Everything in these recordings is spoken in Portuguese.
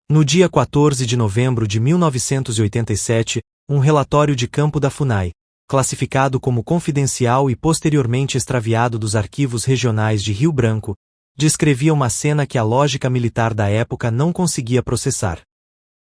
No dia 14 de novembro de 1987, um relatório de campo da FUNAI, classificado como confidencial e posteriormente extraviado dos arquivos regionais de Rio Branco, descrevia uma cena que a lógica militar da época não conseguia processar.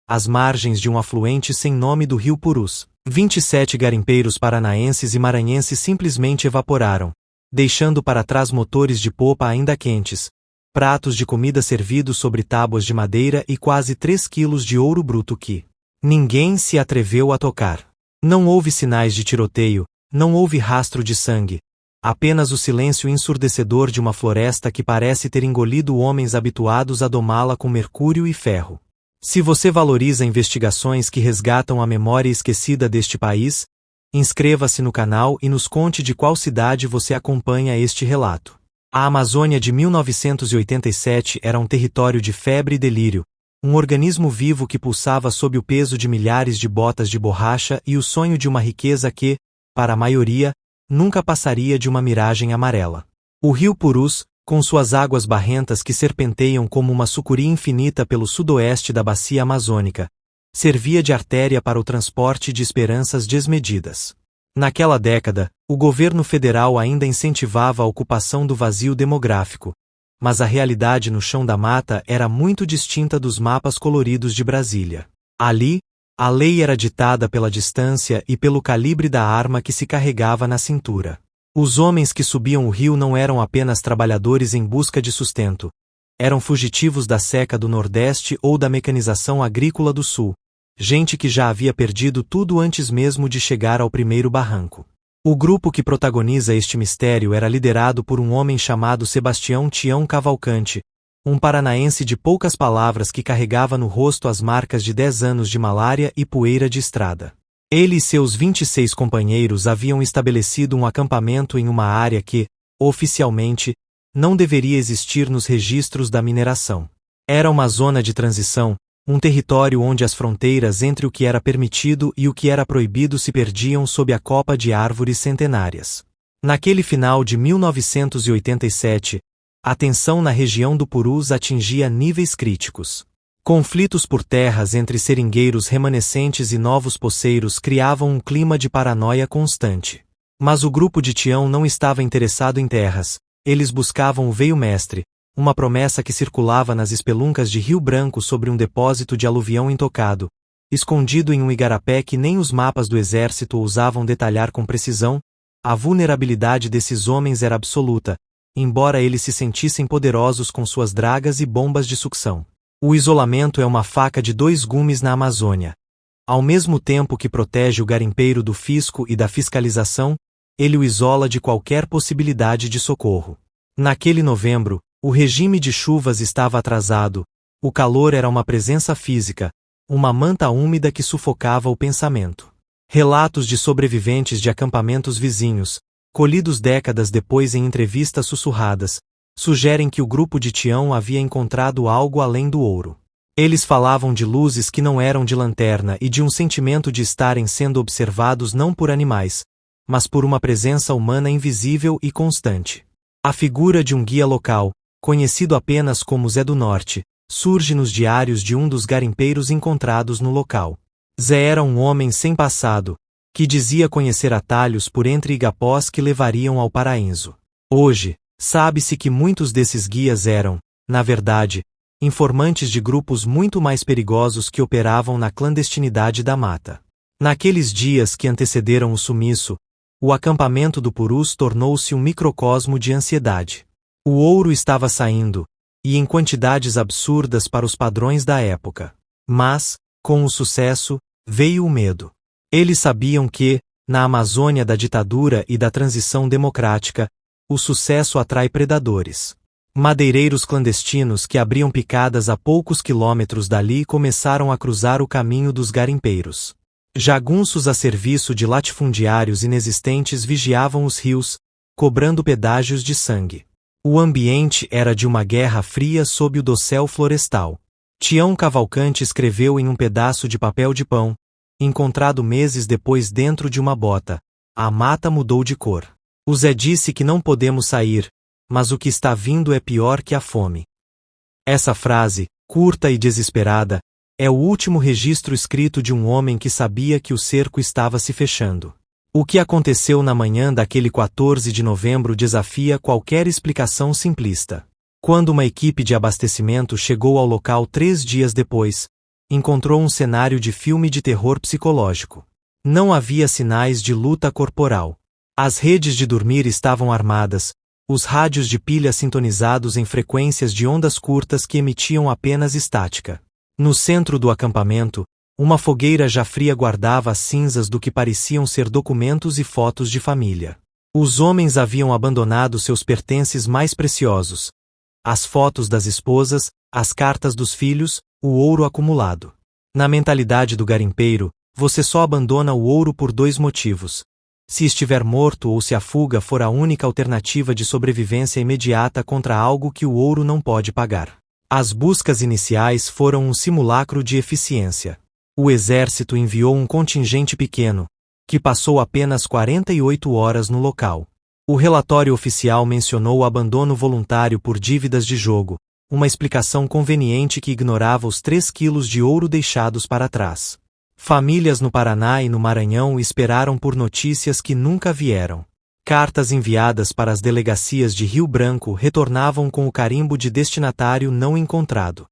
Às margens de um afluente sem nome do rio Purus, 27 garimpeiros paranaenses e maranhenses simplesmente evaporaram, deixando para trás motores de popa ainda quentes, pratos de comida servidos sobre tábuas de madeira e quase 3 quilos de ouro bruto que ninguém se atreveu a tocar. Não houve sinais de tiroteio, não houve rastro de sangue, apenas o silêncio ensurdecedor de uma floresta que parece ter engolido homens habituados a domá-la com mercúrio e ferro. Se você valoriza investigações que resgatam a memória esquecida deste país, inscreva-se no canal e nos conte de qual cidade você acompanha este relato. A Amazônia de 1987 era um território de febre e delírio, um organismo vivo que pulsava sob o peso de milhares de botas de borracha e o sonho de uma riqueza que, para a maioria, nunca passaria de uma miragem amarela. O rio Purus, com suas águas barrentas que serpenteiam como uma sucuri infinita pelo sudoeste da bacia amazônica, servia de artéria para o transporte de esperanças desmedidas. Naquela década, o governo federal ainda incentivava a ocupação do vazio demográfico, mas a realidade no chão da mata era muito distinta dos mapas coloridos de Brasília. Ali, a lei era ditada pela distância e pelo calibre da arma que se carregava na cintura. Os homens que subiam o rio não eram apenas trabalhadores em busca de sustento, eram fugitivos da seca do Nordeste ou da mecanização agrícola do Sul, gente que já havia perdido tudo antes mesmo de chegar ao primeiro barranco. O grupo que protagoniza este mistério era liderado por um homem chamado Sebastião Tião Cavalcante, um paranaense de poucas palavras que carregava no rosto as marcas de 10 anos de malária e poeira de estrada. Ele e seus 26 companheiros haviam estabelecido um acampamento em uma área que, oficialmente, não deveria existir nos registros da mineração. Era uma zona de transição, um território onde as fronteiras entre o que era permitido e o que era proibido se perdiam sob a copa de árvores centenárias. Naquele final de 1987, a tensão na região do Purus atingia níveis críticos. Conflitos por terras entre seringueiros remanescentes e novos poceiros criavam um clima de paranoia constante. Mas o grupo de Tião não estava interessado em terras, eles buscavam o veio-mestre, uma promessa que circulava nas espeluncas de Rio Branco sobre um depósito de aluvião intocado, escondido em um igarapé que nem os mapas do exército ousavam detalhar com precisão. A vulnerabilidade desses homens era absoluta, embora eles se sentissem poderosos com suas dragas e bombas de sucção. O isolamento é uma faca de 2 gumes na Amazônia. Ao mesmo tempo que protege o garimpeiro do fisco e da fiscalização, ele o isola de qualquer possibilidade de socorro. Naquele novembro, o regime de chuvas estava atrasado, o calor era uma presença física, uma manta úmida que sufocava o pensamento. Relatos de sobreviventes de acampamentos vizinhos, colhidos décadas depois em entrevistas sussurradas, sugerem que o grupo de Tião havia encontrado algo além do ouro. Eles falavam de luzes que não eram de lanterna e de um sentimento de estarem sendo observados não por animais, mas por uma presença humana invisível e constante. A figura de um guia local, conhecido apenas como Zé do Norte, surge nos diários de um dos garimpeiros encontrados no local. Zé era um homem sem passado, que dizia conhecer atalhos por entre igapós que levariam ao paraíso. Hoje, sabe-se que muitos desses guias eram, na verdade, informantes de grupos muito mais perigosos que operavam na clandestinidade da mata. Naqueles dias que antecederam o sumiço, o acampamento do Purus tornou-se um microcosmo de ansiedade. O ouro estava saindo, e em quantidades absurdas para os padrões da época. Mas, com o sucesso, veio o medo. Eles sabiam que, na Amazônia da ditadura e da transição democrática, o sucesso atrai predadores. Madeireiros clandestinos que abriam picadas a poucos quilômetros dali começaram a cruzar o caminho dos garimpeiros. Jagunços a serviço de latifundiários inexistentes vigiavam os rios, cobrando pedágios de sangue. O ambiente era de uma guerra fria sob o dossel florestal. Tião Cavalcante escreveu em um pedaço de papel de pão, encontrado meses depois dentro de uma bota: a mata mudou de cor. O Zé disse que não podemos sair, mas o que está vindo é pior que a fome. Essa frase, curta e desesperada, É o último registro escrito de um homem que sabia que o cerco estava se fechando. O que aconteceu na manhã daquele 14 de novembro desafia qualquer explicação simplista. Quando uma equipe de abastecimento chegou ao local 3 dias depois, encontrou um cenário de filme de terror psicológico. Não havia sinais de luta corporal. As redes de dormir estavam armadas, os rádios de pilha sintonizados em frequências de ondas curtas que emitiam apenas estática. No centro do acampamento, uma fogueira já fria guardava as cinzas do que pareciam ser documentos e fotos de família. Os homens haviam abandonado seus pertences mais preciosos: as fotos das esposas, as cartas dos filhos, o ouro acumulado. Na mentalidade do garimpeiro, você só abandona o ouro por 2 motivos: se estiver morto ou se a fuga for a única alternativa de sobrevivência imediata contra algo que o ouro não pode pagar. As buscas iniciais foram um simulacro de eficiência. O exército enviou um contingente pequeno, que passou apenas 48 horas no local. O relatório oficial mencionou o abandono voluntário por dívidas de jogo, uma explicação conveniente que ignorava os 3 quilos de ouro deixados para trás. Famílias no Paraná e no Maranhão esperaram por notícias que nunca vieram. Cartas enviadas para as delegacias de Rio Branco retornavam com o carimbo de destinatário não encontrado.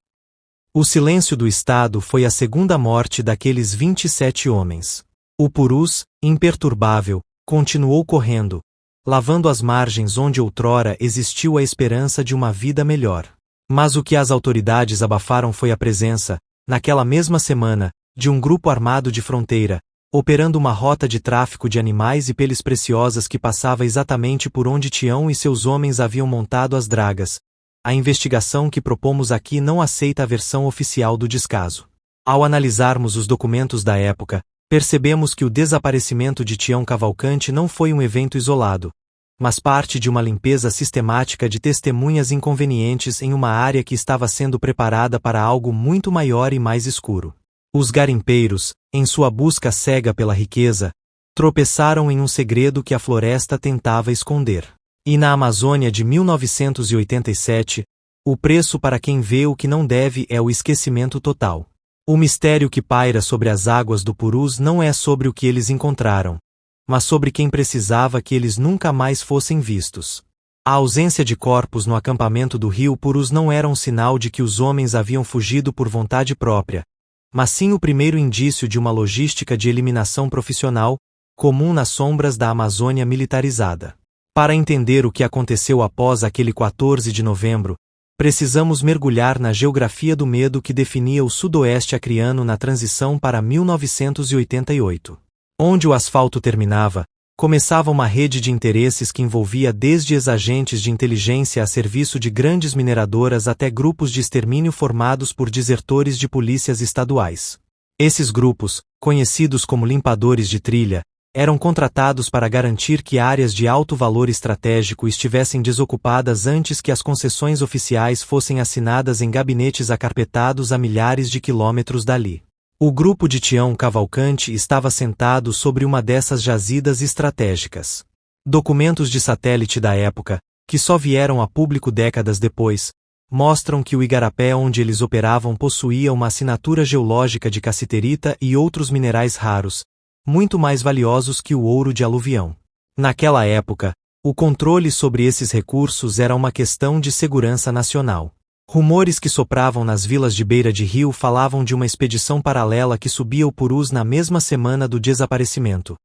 O silêncio do Estado foi a segunda morte daqueles 27 homens. O Purus, imperturbável, continuou correndo, lavando as margens onde outrora existiu a esperança de uma vida melhor. Mas o que as autoridades abafaram foi a presença, naquela mesma semana, de um grupo armado de fronteira, operando uma rota de tráfico de animais e peles preciosas que passava exatamente por onde Tião e seus homens haviam montado as dragas. A investigação que propomos aqui não aceita a versão oficial do descaso. Ao analisarmos os documentos da época, percebemos que o desaparecimento de Tião Cavalcante não foi um evento isolado, mas parte de uma limpeza sistemática de testemunhas inconvenientes em uma área que estava sendo preparada para algo muito maior e mais escuro. Os garimpeiros, em sua busca cega pela riqueza, tropeçaram em um segredo que a floresta tentava esconder. E na Amazônia de 1987, o preço para quem vê o que não deve é o esquecimento total. O mistério que paira sobre as águas do Purus não é sobre o que eles encontraram, mas sobre quem precisava que eles nunca mais fossem vistos. A ausência de corpos no acampamento do rio Purus não era um sinal de que os homens haviam fugido por vontade própria, mas sim o primeiro indício de uma logística de eliminação profissional, comum nas sombras da Amazônia militarizada. Para entender o que aconteceu após aquele 14 de novembro, precisamos mergulhar na geografia do medo que definia o sudoeste acreano na transição para 1988. Onde o asfalto terminava, começava uma rede de interesses que envolvia desde ex-agentes de inteligência a serviço de grandes mineradoras até grupos de extermínio formados por desertores de polícias estaduais. Esses grupos, conhecidos como limpadores de trilha, eram contratados para garantir que áreas de alto valor estratégico estivessem desocupadas antes que as concessões oficiais fossem assinadas em gabinetes acarpetados a milhares de quilômetros dali. O grupo de Tião Cavalcante estava sentado sobre uma dessas jazidas estratégicas. Documentos de satélite da época, que só vieram a público décadas depois, mostram que o igarapé onde eles operavam possuía uma assinatura geológica de cassiterita e outros minerais raros, muito mais valiosos que o ouro de aluvião. Naquela época, o controle sobre esses recursos era uma questão de segurança nacional. Rumores que sopravam nas vilas de beira de rio falavam de uma expedição paralela que subia o Purus na mesma semana do desaparecimento.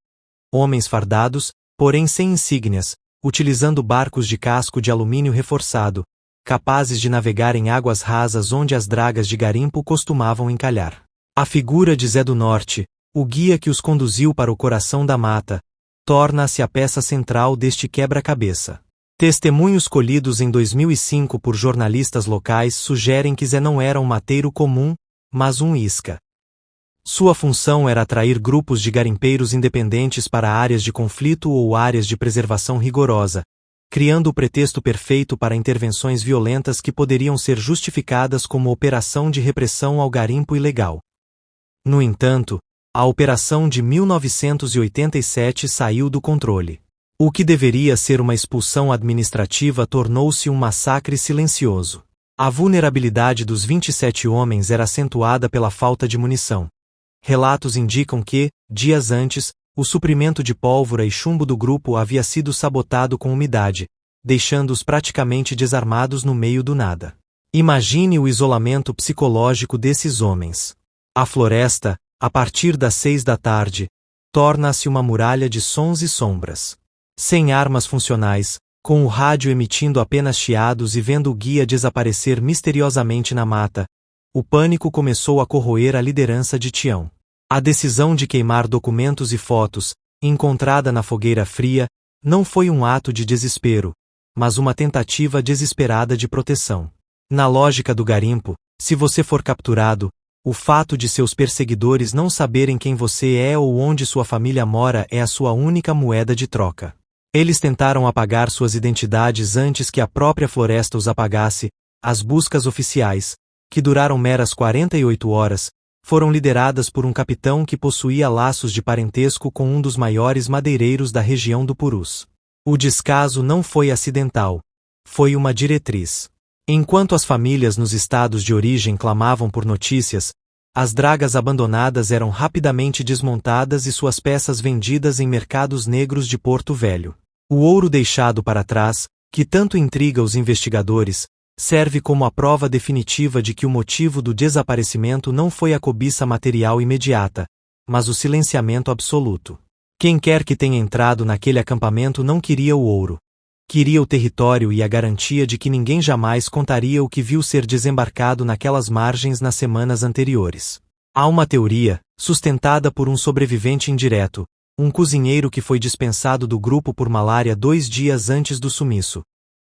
Homens fardados, porém sem insígnias, utilizando barcos de casco de alumínio reforçado, capazes de navegar em águas rasas onde as dragas de garimpo costumavam encalhar. A figura de Zé do Norte, o guia que os conduziu para o coração da mata, torna-se a peça central deste quebra-cabeça. Testemunhos colhidos em 2005 por jornalistas locais sugerem que Zé não era um mateiro comum, mas um isca. Sua função era atrair grupos de garimpeiros independentes para áreas de conflito ou áreas de preservação rigorosa, criando o pretexto perfeito para intervenções violentas que poderiam ser justificadas como operação de repressão ao garimpo ilegal. No entanto, a operação de 1987 saiu do controle. O que deveria ser uma expulsão administrativa tornou-se um massacre silencioso. A vulnerabilidade dos 27 homens era acentuada pela falta de munição. Relatos indicam que, dias antes, o suprimento de pólvora e chumbo do grupo havia sido sabotado com umidade, deixando-os praticamente desarmados no meio do nada. Imagine o isolamento psicológico desses homens. A floresta, a partir das 6 da tarde, torna-se uma muralha de sons e sombras. Sem armas funcionais, com o rádio emitindo apenas chiados e vendo o guia desaparecer misteriosamente na mata, o pânico começou a corroer a liderança de Tião. A decisão de queimar documentos e fotos, encontrada na fogueira fria, não foi um ato de desespero, mas uma tentativa desesperada de proteção. Na lógica do garimpo, se você for capturado, o fato de seus perseguidores não saberem quem você é ou onde sua família mora é a sua única moeda de troca. Eles tentaram apagar suas identidades antes que a própria floresta os apagasse. As buscas oficiais, que duraram meras 48 horas, foram lideradas por um capitão que possuía laços de parentesco com um dos maiores madeireiros da região do Purus. O descaso não foi acidental. Foi uma diretriz. Enquanto as famílias nos estados de origem clamavam por notícias, as dragas abandonadas eram rapidamente desmontadas e suas peças vendidas em mercados negros de Porto Velho. O ouro deixado para trás, que tanto intriga os investigadores, serve como a prova definitiva de que o motivo do desaparecimento não foi a cobiça material imediata, mas o silenciamento absoluto. Quem quer que tenha entrado naquele acampamento não queria o ouro. Queria o território e a garantia de que ninguém jamais contaria o que viu ser desembarcado naquelas margens nas semanas anteriores. Há uma teoria, sustentada por um sobrevivente indireto, um cozinheiro que foi dispensado do grupo por malária 2 dias antes do sumiço,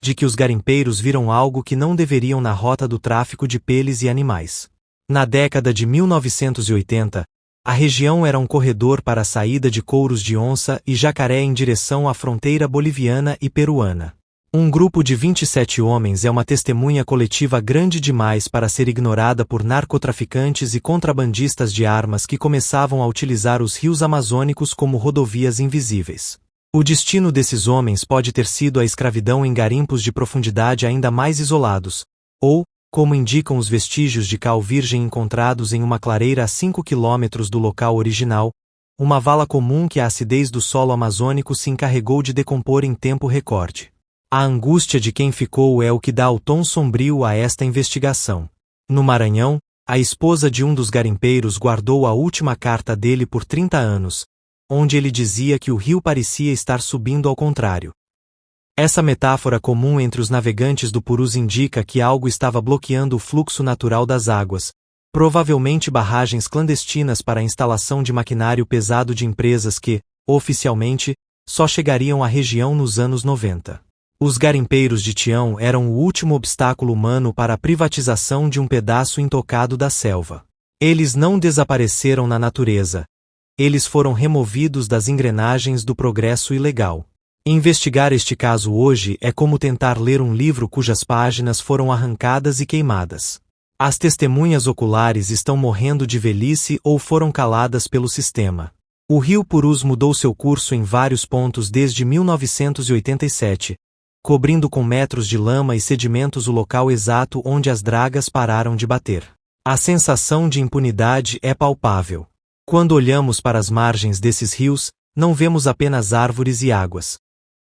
de que os garimpeiros viram algo que não deveriam na rota do tráfico de peles e animais. Na década de 1980, a região era um corredor para a saída de couros de onça e jacaré em direção à fronteira boliviana e peruana. Um grupo de 27 homens é uma testemunha coletiva grande demais para ser ignorada por narcotraficantes e contrabandistas de armas que começavam a utilizar os rios amazônicos como rodovias invisíveis. O destino desses homens pode ter sido a escravidão em garimpos de profundidade ainda mais isolados, ou, como indicam os vestígios de cal virgem encontrados em uma clareira a 5 quilômetros do local original, uma vala comum que a acidez do solo amazônico se encarregou de decompor em tempo recorde. A angústia de quem ficou é o que dá o tom sombrio a esta investigação. No Maranhão, a esposa de um dos garimpeiros guardou a última carta dele por 30 anos, onde ele dizia que o rio parecia estar subindo ao contrário. Essa metáfora comum entre os navegantes do Purus indica que algo estava bloqueando o fluxo natural das águas, provavelmente barragens clandestinas para a instalação de maquinário pesado de empresas que, oficialmente, só chegariam à região nos anos 90. Os garimpeiros de Tião eram o último obstáculo humano para a privatização de um pedaço intocado da selva. Eles não desapareceram na natureza. Eles foram removidos das engrenagens do progresso ilegal. Investigar este caso hoje é como tentar ler um livro cujas páginas foram arrancadas e queimadas. As testemunhas oculares estão morrendo de velhice ou foram caladas pelo sistema. O rio Purus mudou seu curso em vários pontos desde 1987, cobrindo com metros de lama e sedimentos o local exato onde as dragas pararam de bater. A sensação de impunidade é palpável. Quando olhamos para as margens desses rios, não vemos apenas árvores e águas.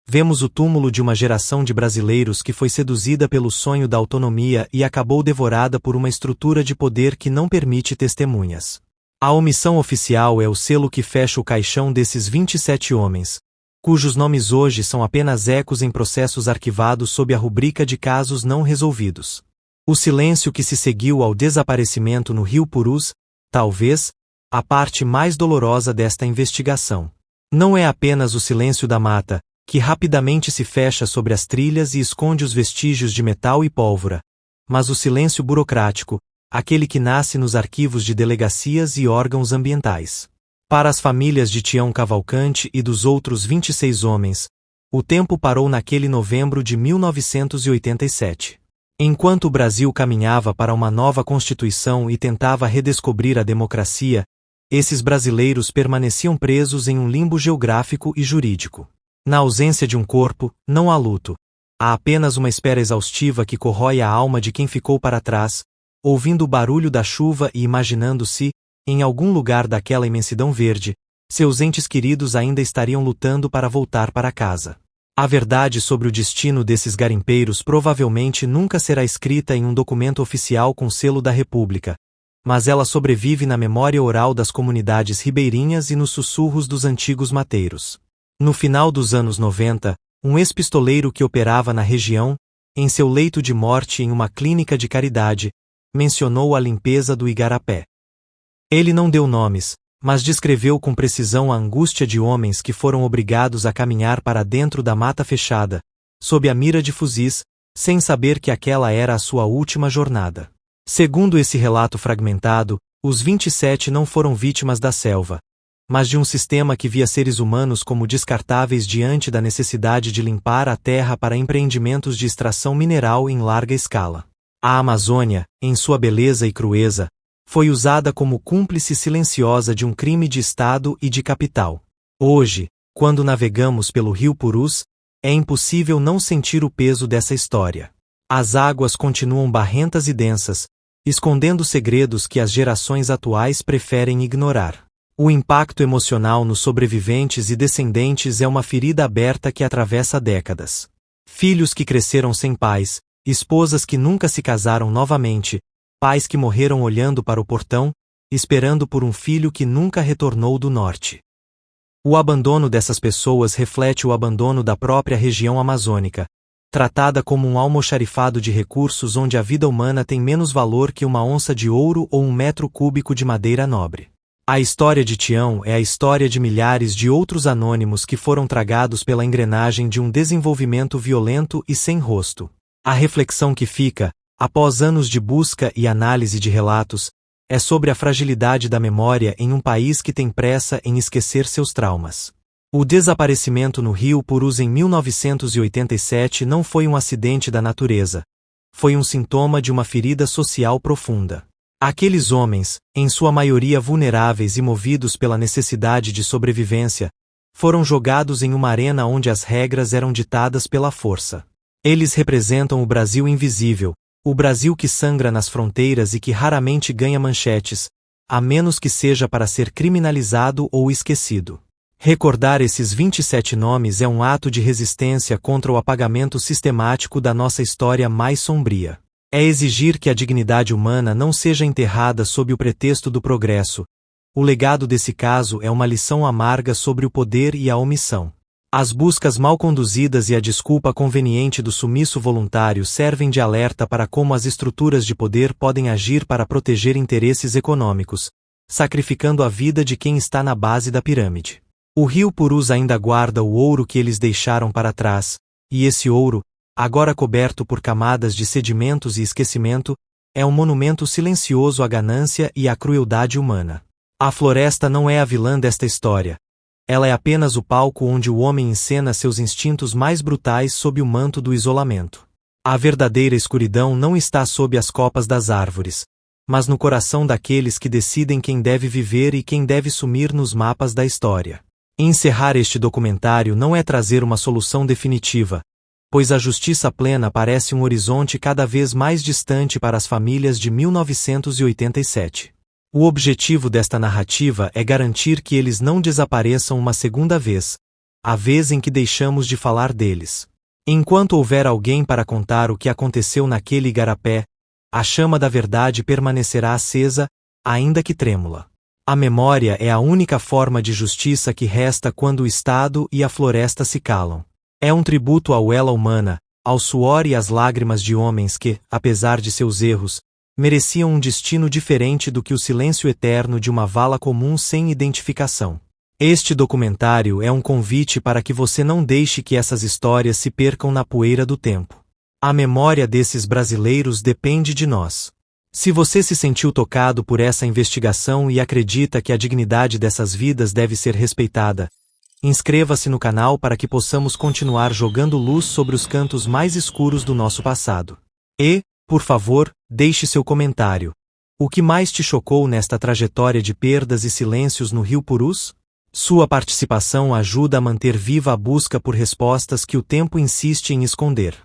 Vemos o túmulo de uma geração de brasileiros que foi seduzida pelo sonho da autonomia e acabou devorada por uma estrutura de poder que não permite testemunhas. A omissão oficial é o selo que fecha o caixão desses 27 homens, cujos nomes hoje são apenas ecos em processos arquivados sob a rubrica de casos não resolvidos. O silêncio que se seguiu ao desaparecimento no rio Purus, talvez, a parte mais dolorosa desta investigação. Não é apenas o silêncio da mata, que rapidamente se fecha sobre as trilhas e esconde os vestígios de metal e pólvora, mas o silêncio burocrático, aquele que nasce nos arquivos de delegacias e órgãos ambientais. Para as famílias de Tião Cavalcante e dos outros 26 homens, o tempo parou naquele novembro de 1987. Enquanto o Brasil caminhava para uma nova Constituição e tentava redescobrir a democracia, esses brasileiros permaneciam presos em um limbo geográfico e jurídico. Na ausência de um corpo, não há luto. Há apenas uma espera exaustiva que corrói a alma de quem ficou para trás, ouvindo o barulho da chuva e imaginando-se, em algum lugar daquela imensidão verde, seus entes queridos ainda estariam lutando para voltar para casa. A verdade sobre o destino desses garimpeiros provavelmente nunca será escrita em um documento oficial com selo da República, mas ela sobrevive na memória oral das comunidades ribeirinhas e nos sussurros dos antigos mateiros. No final dos anos 90, um ex-pistoleiro que operava na região, em seu leito de morte em uma clínica de caridade, mencionou a limpeza do igarapé. Ele não deu nomes, mas descreveu com precisão a angústia de homens que foram obrigados a caminhar para dentro da mata fechada, sob a mira de fuzis, sem saber que aquela era a sua última jornada. Segundo esse relato fragmentado, os 27 não foram vítimas da selva, mas de um sistema que via seres humanos como descartáveis diante da necessidade de limpar a terra para empreendimentos de extração mineral em larga escala. A Amazônia, em sua beleza e crueza, foi usada como cúmplice silenciosa de um crime de Estado e de capital. Hoje, quando navegamos pelo rio Purus, é impossível não sentir o peso dessa história. As águas continuam barrentas e densas, escondendo segredos que as gerações atuais preferem ignorar. O impacto emocional nos sobreviventes e descendentes é uma ferida aberta que atravessa décadas. Filhos que cresceram sem pais, esposas que nunca se casaram novamente, pais que morreram olhando para o portão, esperando por um filho que nunca retornou do norte. O abandono dessas pessoas reflete o abandono da própria região amazônica, tratada como um almoxarifado de recursos onde a vida humana tem menos valor que uma onça de ouro ou um metro cúbico de madeira nobre. A história de Tião é a história de milhares de outros anônimos que foram tragados pela engrenagem de um desenvolvimento violento e sem rosto. A reflexão que fica, após anos de busca e análise de relatos, é sobre a fragilidade da memória em um país que tem pressa em esquecer seus traumas. O desaparecimento no rio Purus em 1987 não foi um acidente da natureza. Foi um sintoma de uma ferida social profunda. Aqueles homens, em sua maioria vulneráveis e movidos pela necessidade de sobrevivência, foram jogados em uma arena onde as regras eram ditadas pela força. Eles representam o Brasil invisível, o Brasil que sangra nas fronteiras e que raramente ganha manchetes, a menos que seja para ser criminalizado ou esquecido. Recordar esses 27 nomes é um ato de resistência contra o apagamento sistemático da nossa história mais sombria. É exigir que a dignidade humana não seja enterrada sob o pretexto do progresso. O legado desse caso é uma lição amarga sobre o poder e a omissão. As buscas mal conduzidas e a desculpa conveniente do sumiço voluntário servem de alerta para como as estruturas de poder podem agir para proteger interesses econômicos, sacrificando a vida de quem está na base da pirâmide. O rio Purus ainda guarda o ouro que eles deixaram para trás, e esse ouro, agora coberto por camadas de sedimentos e esquecimento, é um monumento silencioso à ganância e à crueldade humana. A floresta não é a vilã desta história. Ela é apenas o palco onde o homem encena seus instintos mais brutais sob o manto do isolamento. A verdadeira escuridão não está sob as copas das árvores, mas no coração daqueles que decidem quem deve viver e quem deve sumir nos mapas da história. Encerrar este documentário não é trazer uma solução definitiva, pois a justiça plena parece um horizonte cada vez mais distante para as famílias de 1987. O objetivo desta narrativa é garantir que eles não desapareçam uma segunda vez, a vez em que deixamos de falar deles. Enquanto houver alguém para contar o que aconteceu naquele igarapé, a chama da verdade permanecerá acesa, ainda que trêmula. A memória é a única forma de justiça que resta quando o Estado e a floresta se calam. É um tributo ao ela humana, ao suor e às lágrimas de homens que, apesar de seus erros, mereciam um destino diferente do que o silêncio eterno de uma vala comum sem identificação. Este documentário é um convite para que você não deixe que essas histórias se percam na poeira do tempo. A memória desses brasileiros depende de nós. Se você se sentiu tocado por essa investigação e acredita que a dignidade dessas vidas deve ser respeitada, inscreva-se no canal para que possamos continuar jogando luz sobre os cantos mais escuros do nosso passado. E, por favor, deixe seu comentário. O que mais te chocou nesta trajetória de perdas e silêncios no rio Purus? Sua participação ajuda a manter viva a busca por respostas que o tempo insiste em esconder.